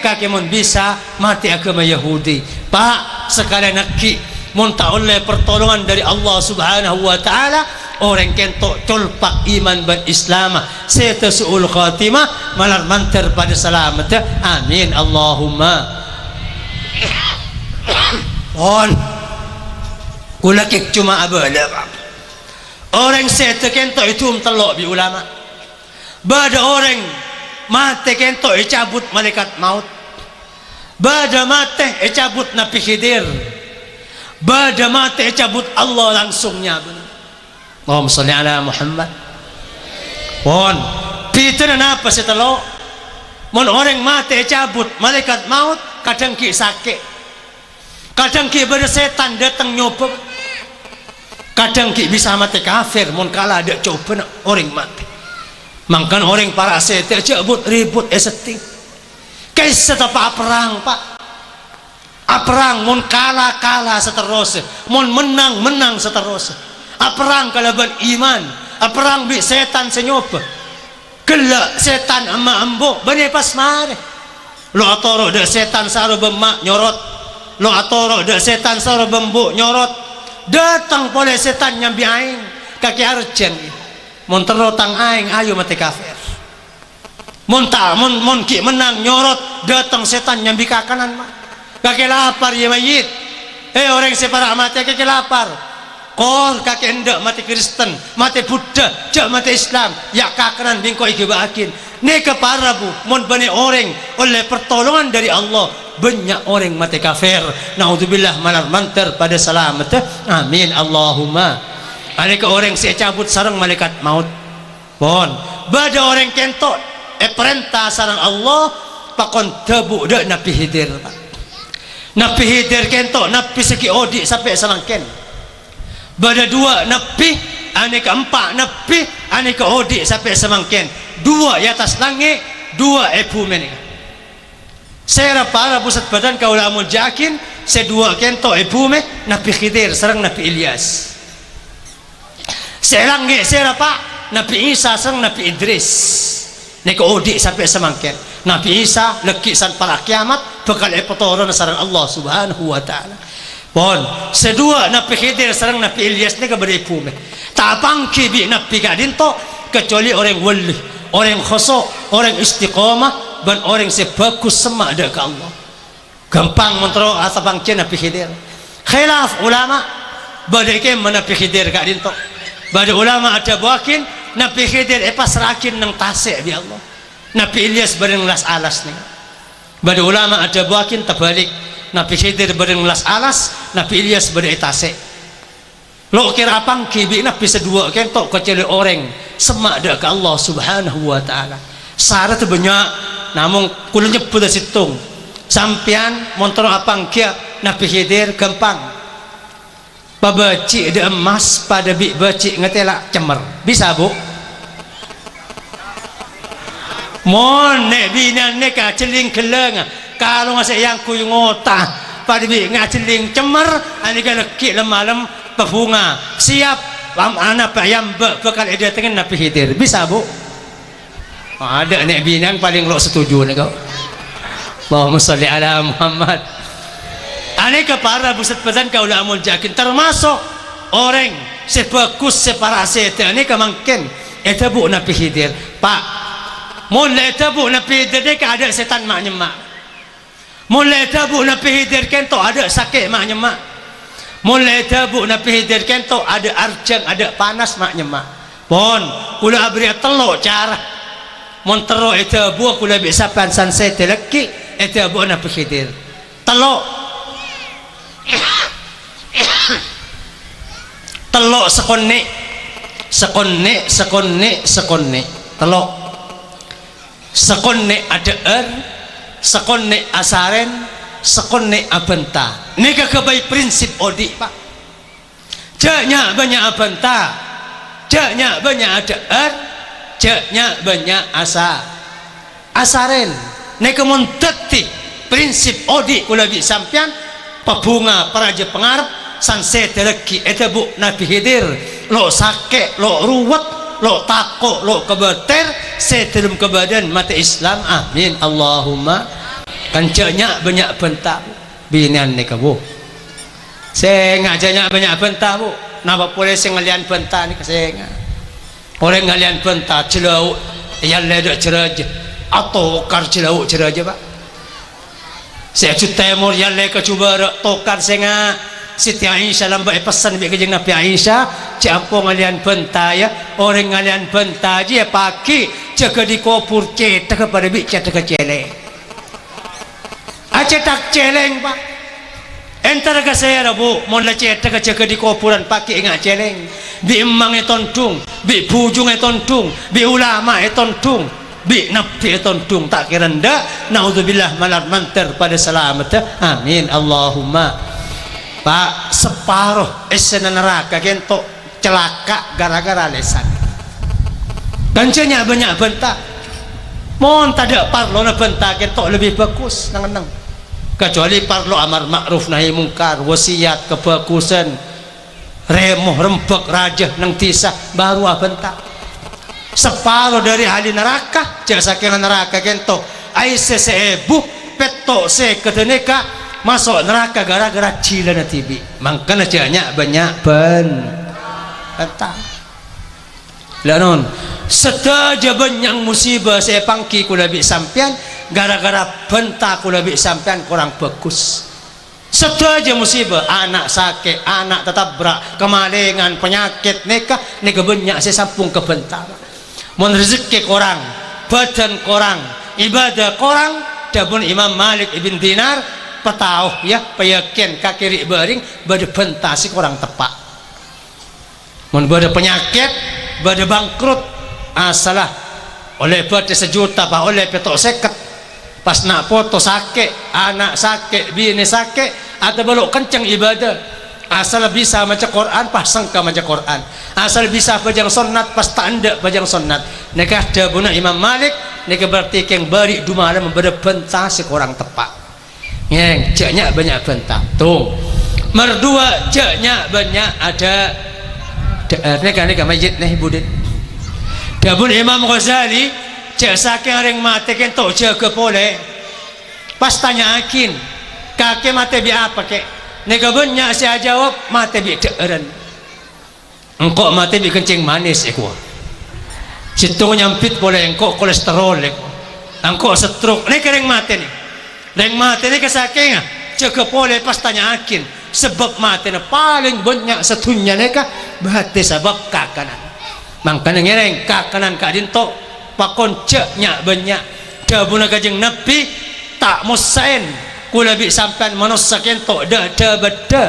Speaker 2: kaki mun bisa mati agama Yahudi pak sekalian nakki munta oleh pertolongan dari Allah subhanahu wa ta'ala orang kentok colpak iman dan Islam seta su'ul khatimah malar manter pada selamat amin Allahumma on kulakik cuma abala orang seta kentok itu telok bi ulama bada orang mati kentok cabut malaikat maut bada mati cabut Nabi Khidir bada mati cabut Allah langsungnya Allahumma sholli ala Muhammad pon pitana napa setelo mon orang mati cabut malaikat maut kadang ki sakit kadang ki bersetan datang nyoba kadang ki bisa mati kafir mon kala ada coba orang mati mangkan orang para setan cabut ribut setting kaisa apa perang pak perang mon kalah seterusnya mon menang seterusnya perang kalaban iman perang bi setan senyoba Kelak setan ama ambo bani pas mare. Lo atoro de setan saro bemak nyorot. Lo atoro de setan saro bembu nyorot. Datang pole setan nyambi aing kaki arjen. Mon terotang aing ayo mati kafir. Mon ki menang nyorot datang setan nyambi ke kanan mah. Kaki lapar ya mayit. Orang separa mati kaki lapar. Kor kaki hendak mati Kristen, mati Buddha, jak mati Islam, ya kakanan bingko ikibakin. Neka para bu, mon bani orang oleh pertolongan dari Allah banyak orang mati kafir. Naudzubillah malar mantar pada selamat. Amin Allahumma. Aneka orang saya cabut sarang malaikat maut. Pon, bada orang kentok perintah sarang Allah pakon tebu dak napi hidir. Napi hidir kentok napi seki odi sampai sarang ken. Bada dua napi aneka empat napi aneka odi sampai semangken. Dua di atas langit, dua bumi ni. Saya para pusat badan kau lamul jakin, sedua kento bumi napi Khidir serang napi Ilyas. Saya langit saya pak napi Isa serang napi Idris. Neka odi sampai semangken. Napi Isa lekisan para kiamat bekal epotoron sarang Allah Subhanahu wa taala. Pon sedua napi Khidir serang napi Ilyas ni kabari bumi. Tak pangki bi napi kadinto kecuali orang wali, orang khusuk, orang istiqamah, dan orang sebagus semak ada ke Allah. Gampang mentero asapang kena napi Khidir. Khilaf ulama badai mana napi Khidir kadinto. Bada ulama ada buakin napi Khidir pasrakin nang tasik bi Allah. Napi Ilyas bareng las alas ni. Bada ulama ada buakin terbalik. Nabi Khidir bareng las alas, Nabi Ilyas bareng tasik. Lo kira apang kibi nabi sedua kentok kecuali orang semak dak ke Allah Subhanahu wa taala. Syarat banyak namun kulo nyebut situng. Sampian montro apang kia Nabi Khidir gampang. Pabaci de emas pada bi baci ngetela cemer. Bisa bu? Mon nek binan nek celing keleng. Kalau ngasih yang kuy ngota pada bi ngaceling cemer ani galeki lemalam pebunga siap lam anak payam bekal dia tengen Nabi Khidir bisa bu ada nek binang paling lo setuju nih kau Allahumma sholli ala Muhammad aneka para pusat badan kau dah amul jakin termasuk orang sebagus separase aneka mungkin itu bu Nabi Khidir pak mulai itu bu Nabi Khidir ada setan mak nyemak. Mulai tabu Nabi Khidir kento ada sakit mak nyemak. Mulai tabu Nabi Khidir kento ada arjang, ada panas mak nyemak. Pon, kula abri telok cara. Mon tero itu buah kula bisa pansan saya teleki itu buah Nabi Khidir. Telok. Telok sekone. Telok. Sekone ada sekone asaren sekone abenta ni kebaik prinsip odi pak jaknya banyak abenta jaknya banyak adaan jaknya banyak asaren ni kemuntati prinsip odi kulabi sampian pebunga peraja pengarap sanse tereki itu bu Nabi Khidir lo sakit lo ruwet lo takut lo kebeter setelum kebadan mata Islam amin Allahumma kancanya banyak bentak binan ni kabu saya ngajanya banyak bentak bu napa boleh saya ngalian bentak ni saya orang ngalian bentak celau yang ledek ceraja atau kar celau ceraja pak saya cutemur yang ledek cuba tokar saya Siti Aisyah lambai pesan bi kejeng Nabi Aisyah campur ngalian bentaya orang ngalian bentaji pagi jaga di kopur cetak kepada bi cetak celeng cetak celeng pak entar ke saya bu mula cetak jaga di kopuran pagi ingat celeng bi emang etontung bi bujung etontung bi ulama etontung bi nabi etontung tak kira ndak naudzubillah malar mantar pada selamat amin Allahumma. Pak separuh esen neraka kentok celaka gara-gara lesan kancanya banyak bentak mohon tak ada parlo na bentak kentok lebih bagus nang kecuali parlo amar ma'ruf nahi mungkar wasiat kebagusan remoh rembek raja nang tisah baru bentak separuh dari ahli neraka cek saking neraka kento aise seebu petok se kedeneka masuk neraka gara-gara cilana tibi makanya ceknya banyak entah lanon sedaja banyak musibah saya pangki kula bi sampean gara-gara benta kula bi sampean kurang bagus sedaja musibah anak sakit anak tetabrak kemalingan penyakit nikah banyak saya sampung kebentar mun rezeki korang badan korang ibadah korang dabun Imam Malik ibn Dinar petauh ya peyakin kakiri bering bade bentasi korang tepak mun bade penyakit bade bangkrut asalah oleh bade sejuta pak oleh petok seket pas nak foto sakit anak sakit bini sakit atau belok kencang ibadah asal bisa baca Quran pas sangka baca Quran asal bisa pajang sunat pas tak anda pajang sunat nekah dabuna Imam Malik nekah berarti yang bari dumala membeda bentah sekorang tepak yang ceknya banyak bentah tuh merdua ceknya banyak ada nekah majid nih budin dabun Imam Ghazali cek saking ring mati kan tok jaga boleh pas tanya akin kakek mati bi apa kek nega banyak saya jawab mati bi deeren engkau mati bi kencing manis ekwa situng nyampit boleh engkau kolesterol engkau stroke nega ring mati ni kesaking jaga boleh pas tanya akin sebab mati ni paling banyak setunya nega berarti sebab kakanan makanya ngereng kakanan kadin tok pakon ceknya banyak dabuna kajeng Nabi tak musain kula bi sampean manusia kento dah beda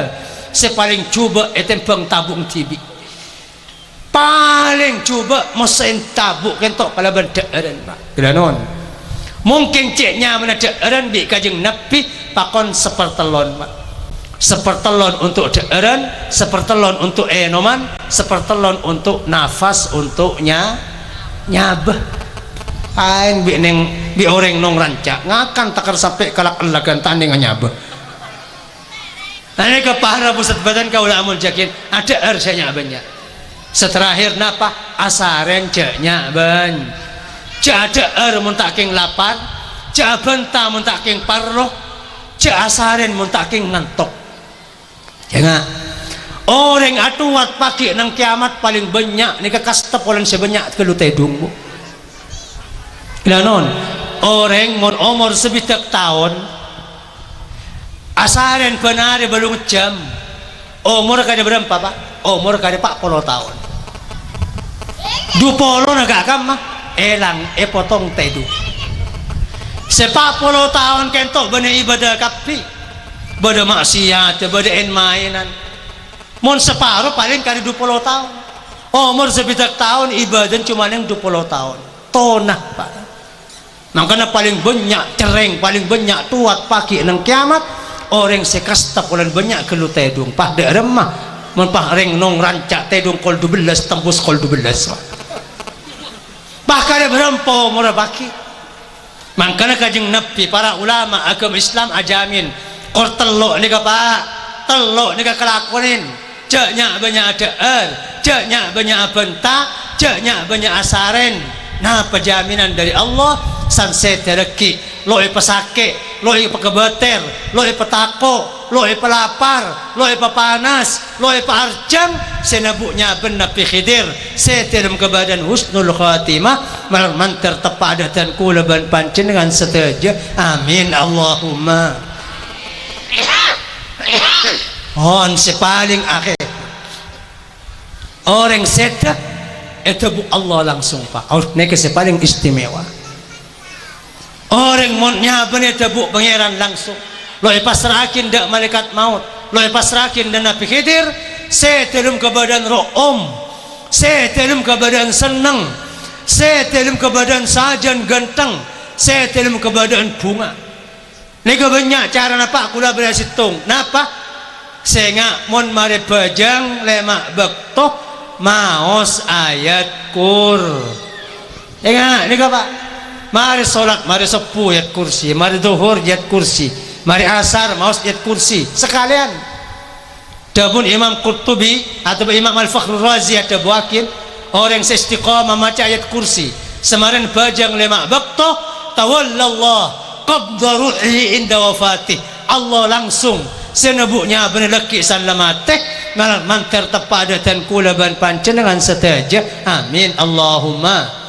Speaker 2: sepaling cuba etempeng tabung tibi paling cuba musain tabuk kento pala benderen pak kelanon mungkin ceknya mana deren bi kajeng Nabi pakon sepertelon pak sepertelon untuk deren sepertelon untuk enoman sepertelon untuk nafas untuk nyabah ain bi orang nong rancak ngakan takar sampai kalak elagan tanding nyabah ini kepahara pusat badan kau lamun jakin ada ersanya banyak seterakhir napa asaren ceknya ban cek ada muntaking lapar cek benta muntaking parroh cek asaren muntaking ngantok jangan orang atuat pagi nang kiamat paling banyak nih kekastep olan sebanyak kelu tedungmu lanon orang mon umur sebitak tahun asaren penari belum jam umur kada berapa pak umur kada 40 tahun 20 naga kam mah elang potong tedu 40 tahun kentok bane ibadah kapi bada maksiat bada mainan mon separuh paling kada 20 tahun umur sebitak tahun ibadah cuma yang 20 tahun tonah pak makanya paling banyak cereng paling banyak tuat pagi nang kiamat orang sekasta pulan banyak kelu tedung pada remah menpah reng nong rancak tedung kol 12 tembus kol 12 bahkan berempo murah baki makanya kajeng Nabi para ulama agama Islam ajamin kor telok ni pak telok ni kelakuanin ceknya banyak ceknya banyak benta ceknya banyak asaren nah penjaminan dari Allah sanse tereki loi pesake loi pekebeter loi petako loi pelapar loi pepanas loi pearjang senabunya ben Nabi Khidir seterum ke badan husnul khatimah manter tepada dan kula ban pancen dengan seteja amin Allahumma on sepaling akhir orang sedah itu bu Allah langsung pak ini paling istimewa orang monnya bener tabuk pangeran langsung lo pasrahin dak malaikat maut lo pasrahin dan Nabi Khidir setelum ke badan ro'om setelum ke badan seneng setelum ke badan sajan ganteng setelum ke badan bunga lega banyak cara napa kula berasitung napa sehingga mon mare bajang lemak bektoh maos ayat kur ingat lega pak mari solat, mari sepuh yat kursi, mari duhur yat kursi, mari asar maus yat kursi sekalian. Dabun Imam Qurtubi atau Imam Al-Fakhr Razi ada buakin orang seistiqamah maca ayat kursi semarin bajang lema bakto tawallallah qabda ruhi inda wafatih. Allah langsung senebuknya beneleki salamateh malah mantar tepadatan kulaban pancenengan setaja. Amin Allahumma.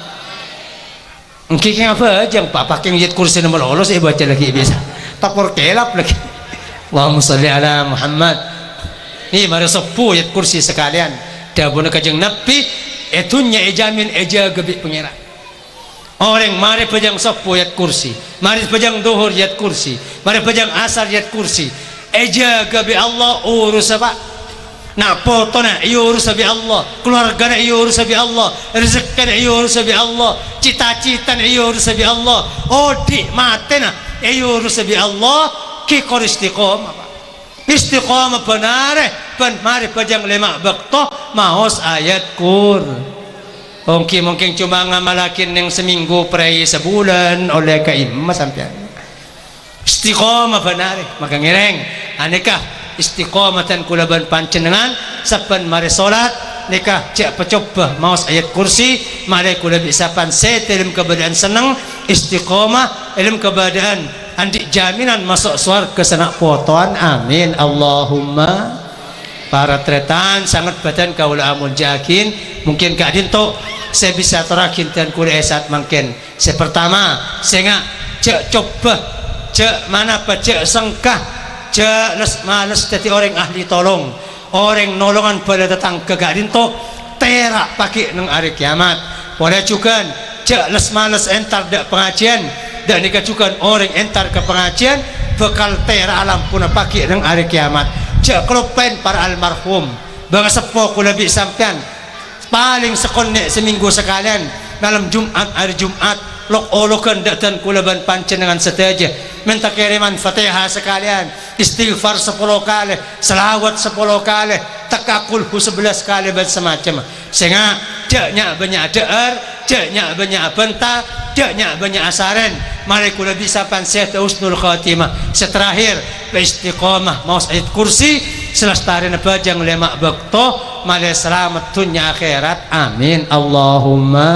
Speaker 2: Engki apa jang pak pakai ayat kursi nomor lolos baca lagi bisa takor kelap lagi. Allahumma salli ala Muhammad. Ini mari sepuh ayat kursi sekalian dabuna kajeng Nabi etunya ejamin eja gebi pengira. Orang mari pejang sepuh ayat kursi, mari pejang duhur ayat kursi, mari pejang asar ayat kursi. Eja gabi Allah urus apa? Nak potona iyo urus bi Allah, keluarga iyo urus bi Allah, rezeki iyo urus bi Allah, cita-cita iyo urus bi Allah. Odi matena iyo urus bi Allah, ki kor istiqomah. Istiqomah benar, mari pejang lima bakto maos ayat kur. Mungkin cuma ngamalakin yang seminggu perai sebulan oleh kaimah sampai istiqomah benar maka ngereng aneka istiqomatan kulaban pancenengan saban mari salat nikah cek pecoba maos ayat kursi mari kula bisa panset dalam keadaan senang istiqomah dalam keadaan andik jaminan masuk surga senak potoan. Amin Allahumma. Para tretan sangat badan kaula amun jakin mungkin Kak Dinto saya bisa terakin dan kuliah saat mungkin pertama saya cek coba cek mana apa cek sengkah cek males jadi orang ahli tolong orang nolongan pada datang ke Kak Dinto terak pakai neng hari kiamat. Boleh juga cek males entar dak pengajian dan dikajukan orang entar ke pengajian bekal terak alam puna pakai neng hari kiamat. Cek kelupen para almarhum bangga sepo kula bi sampean paling sekonek seminggu sekalian malam Jumat hari Jumat lok-olokan dan kulaban pancenengan setaja minta kiriman Fatihah sekalian istighfar 10 kali selawat 10 kali takakulhu 11 kali dan semacam sehingga jaknya banyak dear jaknya banyak bentah jaknya banyak asaran mari kula bisa panset husnul khatimah seterakhir istiqamah maus ayat kursi selestari nebajang lemak bakto mari selamat dunia akhirat. Amin Allahumma.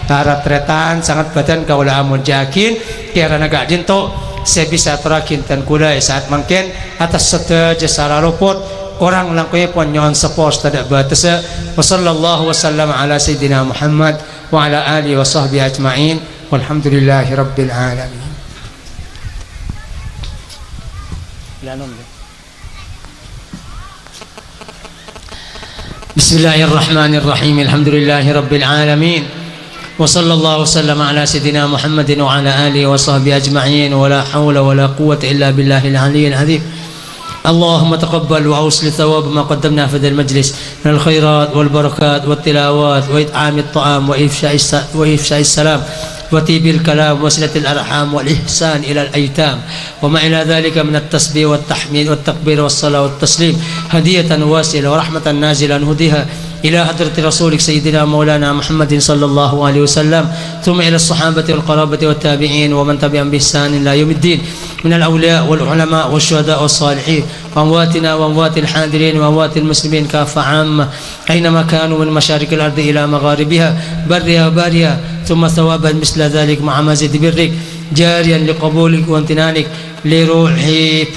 Speaker 2: Para tretan sangat badan kaula amun jakin kira naga dinto saya bisa terakin dan kula saat mungkin atas seteja sara luput orang langkui pun nyon sepos tidak batas. Wassallallahu wasallam ala sayyidina Muhammad wa ala alihi wa sahbihi ajma'in walhamdulillahi rabbil alamin. Bismillahirrahmanirrahim. Alhamdulillahi rabbil alamin. وصلى الله وسلم على سيدنا محمد وعلى آله وصحبه أجمعين ولا حول ولا قوة إلا بالله العلي العظيم. اللهم تقبل وأوصل ثواب ما قدمنا في هذا المجلس من الخيرات والبركات والتلاوات وإطعام الطعام وإفشاء السلام وطيب الكلام وصلة الأرحام والإحسان إلى الأيتام وما إلى ذلك من التسبيح والتحميد والتكبير والصلاة والتسليم هدية واسلة ورحمة نازلة نهديها إلى حضرة رسولك سيدنا مولانا محمد صلى الله عليه وسلم ثم إلى الصحابة والقرابة والتابعين ومن تبعهم بإحسان إلى يوم الدين من الأولياء والعلماء والشهداء والصالحين وأمواتنا وأموات الحاضرين وأموات المسلمين كافة عامة أينما كانوا من مشارق الأرض إلى مغاربها برها وبارها ثم ثوابا مثل ذلك مع مزيد برك جاريا لقبولك وامتنانك لروح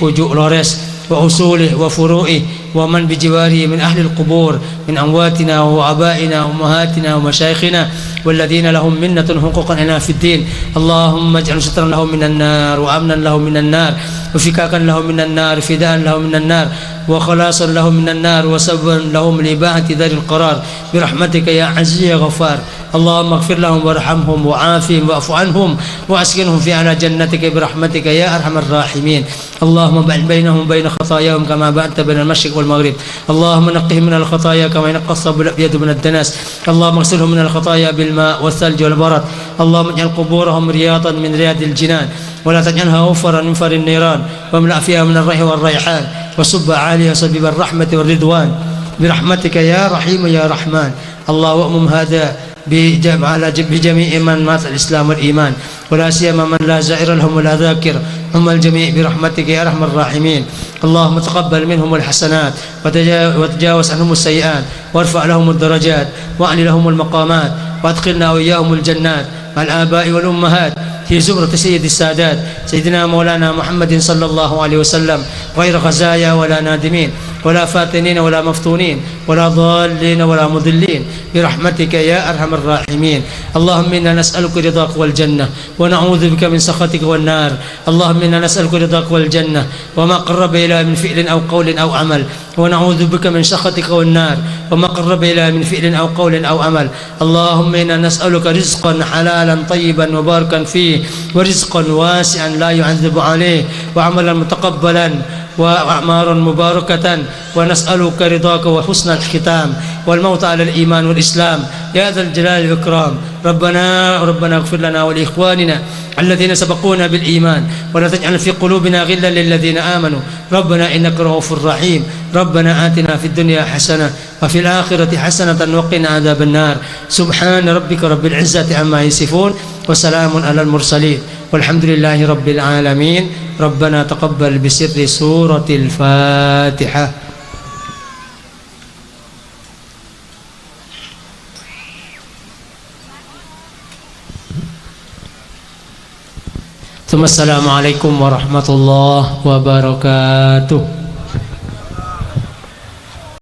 Speaker 2: فجوء لوريس وأصوله وفروعه ومن بجواره من أهل القبور من أمواتنا وآبائنا وأمهاتنا ومشايخنا والذين لهم منة حقوقا لنا في الدين. اللهم اجعل سترا لهم من النار وأمنا لهم من النار وفكاكا لهم من النار فداء لهم من النار وخلاصا لهم من النار وسببا لهم لإباحة دار القرار برحمتك يا عزيز يا غفار. اللهم اغفر لهم وارحمهم وعافهم واعف عنهم واسكنهم في اعلى جنتك برحمتك يا ارحم الراحمين. اللهم بعد بينهم وبين خطاياهم كما بعدت بين المشرق والمغرب. اللهم نقهم من الخطايا كما ينقى الصب الابيض من الدنس. اللهم اغسلهم من الخطايا بالماء والثلج والبرد. اللهم اجعل قبورهم رياضا من رياض الجنان ولا تجعلها وفرا من فر النيران واملأ فيها من الريح والريحان وصب عليها صبيب الرحمة والرضوان برحمتك يا رحيم يا رحمن. اللهم أمم هذا بجميع من مات الإسلام والإيمان ولا سيما من لا زائر لهم ولا ذاكر هم الجميع برحمتك يا أرحم الراحمين. اللهم تقبل منهم الحسنات وتجاوز عنهم السيئات
Speaker 1: وارفع لهم الدرجات واعل لهم المقامات وادخلنا وإياهم الجنات مع الآباء والأمهات في زمرة سيد السادات سيدنا مولانا محمد صلى الله عليه وسلم غير خزايا ولا نادمين ولا فاتنين ولا مفتونين ولا ضالين ولا مضلين برحمتك يا أرحم الراحمين. اللهم إنا نسألك رضاك والجنة ونعوذ بك من سخطك والنار. اللهم إنا نسألك رضاك والجنة وما قرب إلى من فعل أو قول أو عمل ونعوذ بك من سخطك والنار وما قرب إلى من فعل أو قول أو عمل. اللهم إنا نسألك رزقا حلالا طيبا مباركا فيه ورزقا واسعا لا يعذب عليه وعملا متقبلا وأعمارا مباركة ونسألك رضاك وحسن الختام والموت على الإيمان والإسلام يا ذا الجلال والإكرام. ربنا اغفر لنا ولإخواننا الذين سبقونا بالإيمان ولا تجعل في قلوبنا غلا للذين آمنوا ربنا إنك رؤوف رحيم. ربنا آتنا في الدنيا حسنة وفي الآخرة حسنة وقنا عذاب النار. سبحان ربك رب العزة عما يصفون وسلام على المرسلين والحمد لله رب العالمين. ربنا تقبل بسر سورة الفاتحة. ثم السلام عليكم ورحمة الله وبركاته.